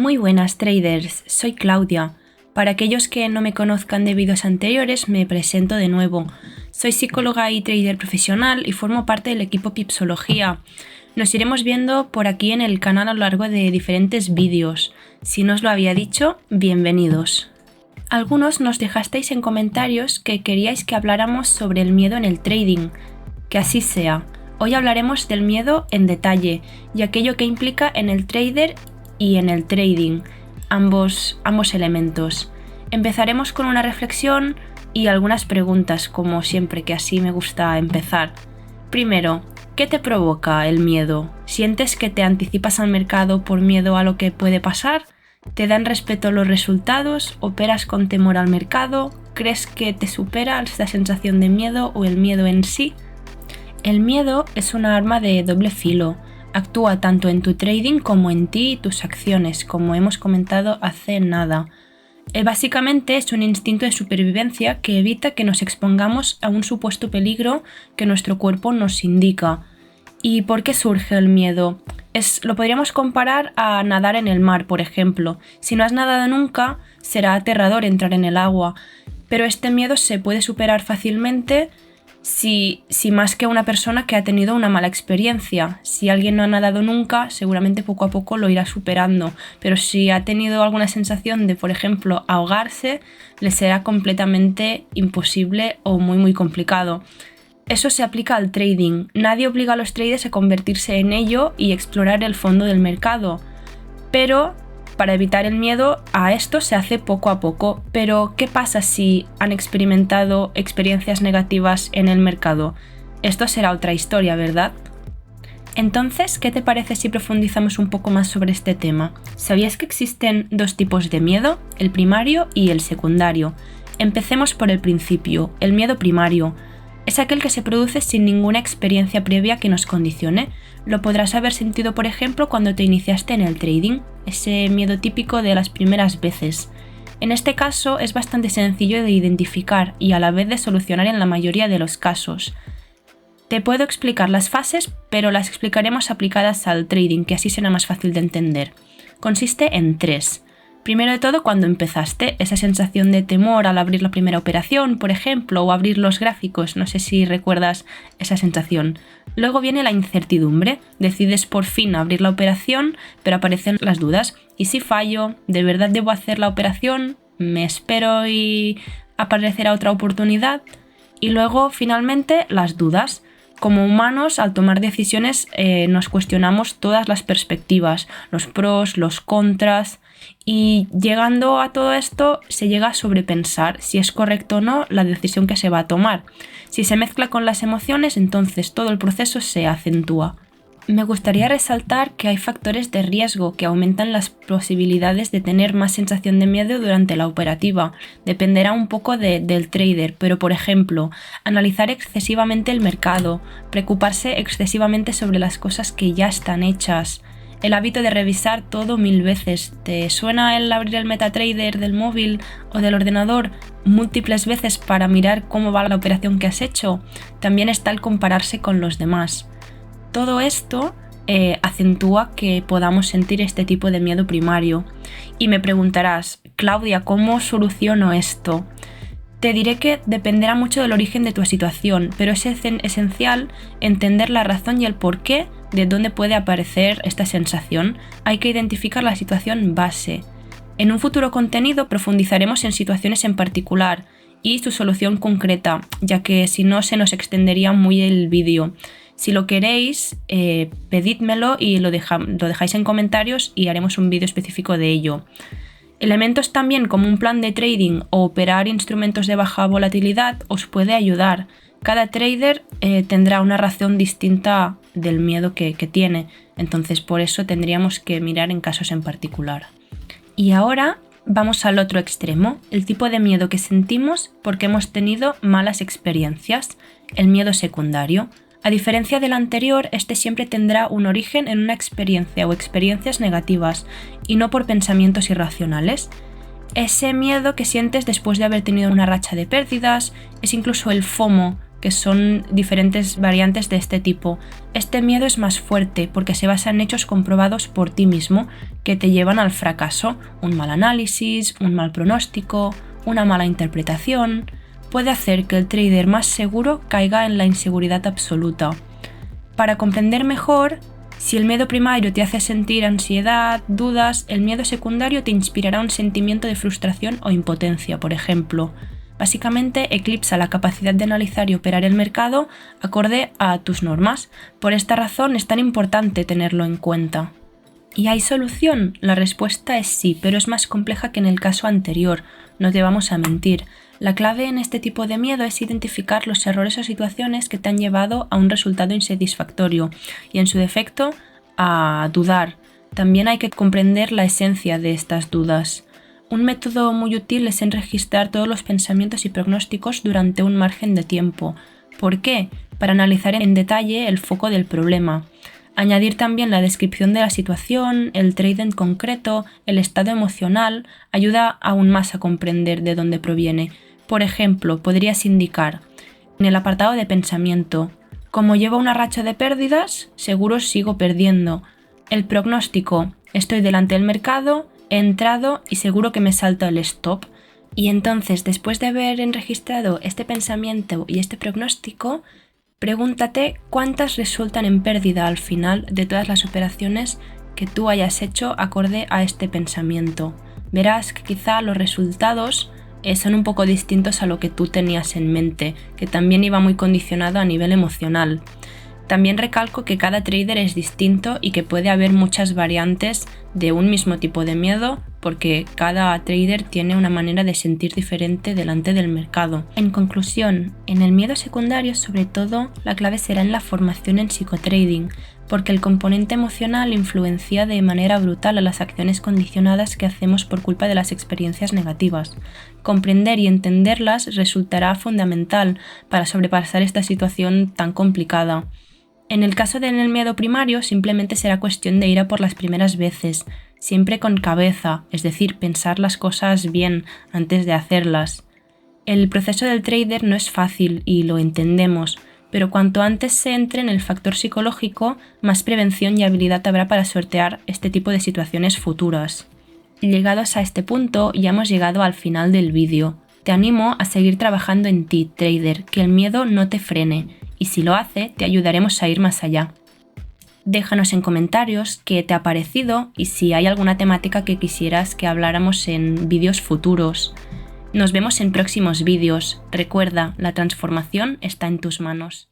Muy buenas traders, soy Claudia. Para aquellos que no me conozcan de vídeos anteriores, me presento de nuevo. Soy psicóloga y trader profesional y formo parte del equipo Pipsología. Nos iremos viendo por aquí en el canal a lo largo de diferentes vídeos. Si no os lo había dicho, bienvenidos. Algunos nos dejasteis en comentarios que queríais que habláramos sobre el miedo en el trading. Que así sea. Hoy hablaremos del miedo en detalle y aquello que implica en el trader y en el trading, ambos elementos. Empezaremos con una reflexión y algunas preguntas, como siempre, que así me gusta empezar. Primero, ¿qué te provoca el miedo? ¿Sientes que te anticipas al mercado por miedo a lo que puede pasar? ¿Te dan respeto los resultados? ¿Operas con temor al mercado? ¿Crees que te supera esta sensación de miedo o el miedo en sí? El miedo es una arma de doble filo. Actúa tanto en tu trading como en ti y tus acciones, como hemos comentado hace nada. Básicamente es un instinto de supervivencia que evita que nos expongamos a un supuesto peligro que nuestro cuerpo nos indica. ¿Y por qué surge el miedo? Lo podríamos comparar a nadar en el mar, por ejemplo. Si no has nadado nunca, será aterrador entrar en el agua, pero este miedo se puede superar fácilmente si más que una persona que ha tenido una mala experiencia. Si alguien no ha nadado nunca, seguramente poco a poco lo irá superando, pero si ha tenido alguna sensación de, por ejemplo, ahogarse, le será completamente imposible o muy complicado. Eso se aplica al trading. Nadie obliga a los traders a convertirse en ello y explorar el fondo del mercado, pero para evitar el miedo a esto se hace poco a poco. Pero ¿qué pasa si han experimentado experiencias negativas en el mercado? Esto será otra historia, ¿verdad? Entonces, ¿qué te parece si profundizamos un poco más sobre este tema? ¿Sabías que existen dos tipos de miedo? El primario y el secundario. Empecemos por el principio, el miedo primario. Es aquel que se produce sin ninguna experiencia previa que nos condicione. Lo podrás haber sentido, por ejemplo, cuando te iniciaste en el trading, ese miedo típico de las primeras veces. En este caso es bastante sencillo de identificar y a la vez de solucionar en la mayoría de los casos. Te puedo explicar las fases, pero las explicaremos aplicadas al trading, que así será más fácil de entender. Consiste en 3. Primero de todo, cuando empezaste, esa sensación de temor al abrir la primera operación, por ejemplo, o abrir los gráficos, no sé si recuerdas esa sensación. Luego viene la incertidumbre, decides por fin abrir la operación, pero aparecen las dudas. ¿Y si fallo? ¿De verdad debo hacer la operación? ¿Me espero y aparecerá otra oportunidad? Y luego, finalmente, las dudas. Como humanos, al tomar decisiones nos cuestionamos todas las perspectivas, los pros, los contras, y llegando a todo esto se llega a sobrepensar si es correcto o no la decisión que se va a tomar. Si se mezcla con las emociones, entonces todo el proceso se acentúa. Me gustaría resaltar que hay factores de riesgo que aumentan las posibilidades de tener más sensación de miedo durante la operativa. Dependerá un poco del trader, pero por ejemplo, analizar excesivamente el mercado, preocuparse excesivamente sobre las cosas que ya están hechas, el hábito de revisar todo 1000 veces. ¿Te suena el abrir el MetaTrader del móvil o del ordenador múltiples veces para mirar cómo va la operación que has hecho? También está el compararse con los demás. Todo esto acentúa que podamos sentir este tipo de miedo primario. Y me preguntarás, Claudia, ¿cómo soluciono esto? Te diré que dependerá mucho del origen de tu situación, pero es esencial entender la razón y el porqué de dónde puede aparecer esta sensación. Hay que identificar la situación base. En un futuro contenido profundizaremos en situaciones en particular y su solución concreta, ya que si no se nos extendería muy el vídeo. Si lo queréis, pedídmelo y lo dejáis en comentarios y haremos un vídeo específico de ello. Elementos también como un plan de trading o operar instrumentos de baja volatilidad os puede ayudar. Cada trader tendrá una razón distinta del miedo que tiene, entonces por eso tendríamos que mirar en casos en particular. Y ahora vamos al otro extremo, el tipo de miedo que sentimos porque hemos tenido malas experiencias, el miedo secundario. A diferencia del anterior, este siempre tendrá un origen en una experiencia o experiencias negativas y no por pensamientos irracionales. Ese miedo que sientes después de haber tenido una racha de pérdidas es incluso el FOMO, que son diferentes variantes de este tipo. Este miedo es más fuerte porque se basa en hechos comprobados por ti mismo que te llevan al fracaso. Un mal análisis, un mal pronóstico, una mala interpretación puede hacer que el trader más seguro caiga en la inseguridad absoluta. Para comprender mejor, si el miedo primario te hace sentir ansiedad, dudas, el miedo secundario te inspirará un sentimiento de frustración o impotencia, por ejemplo. Básicamente eclipsa la capacidad de analizar y operar el mercado acorde a tus normas. Por esta razón es tan importante tenerlo en cuenta. ¿Y hay solución? La respuesta es sí, pero es más compleja que en el caso anterior, no te vamos a mentir. La clave en este tipo de miedo es identificar los errores o situaciones que te han llevado a un resultado insatisfactorio y, en su defecto, a dudar. También hay que comprender la esencia de estas dudas. Un método muy útil es registrar todos los pensamientos y pronósticos durante un margen de tiempo. ¿Por qué? Para analizar en detalle el foco del problema. Añadir también la descripción de la situación, el trade en concreto, el estado emocional, ayuda aún más a comprender de dónde proviene. Por ejemplo, podrías indicar en el apartado de pensamiento: como llevo una racha de pérdidas, seguro sigo perdiendo. El pronóstico: estoy delante del mercado, he entrado y seguro que me salta el stop. Y entonces, después de haber registrado este pensamiento y este pronóstico, pregúntate cuántas resultan en pérdida al final de todas las operaciones que tú hayas hecho acorde a este pensamiento. Verás que quizá los resultados son un poco distintos a lo que tú tenías en mente, que también iba muy condicionado a nivel emocional. También recalco que cada trader es distinto y que puede haber muchas variantes de un mismo tipo de miedo porque cada trader tiene una manera de sentir diferente delante del mercado. En conclusión, en el miedo secundario, sobre todo, la clave será en la formación en psicotrading, porque el componente emocional influencia de manera brutal a las acciones condicionadas que hacemos por culpa de las experiencias negativas. Comprender y entenderlas resultará fundamental para sobrepasar esta situación tan complicada. En el caso del miedo primario, simplemente será cuestión de ir a por las primeras veces, siempre con cabeza, es decir, pensar las cosas bien antes de hacerlas. El proceso del trader no es fácil y lo entendemos, pero cuanto antes se entre en el factor psicológico, más prevención y habilidad habrá para sortear este tipo de situaciones futuras. Llegados a este punto, ya hemos llegado al final del vídeo. Te animo a seguir trabajando en ti, trader, que el miedo no te frene, y si lo hace, te ayudaremos a ir más allá. Déjanos en comentarios qué te ha parecido y si hay alguna temática que quisieras que habláramos en vídeos futuros. Nos vemos en próximos vídeos. Recuerda, la transformación está en tus manos.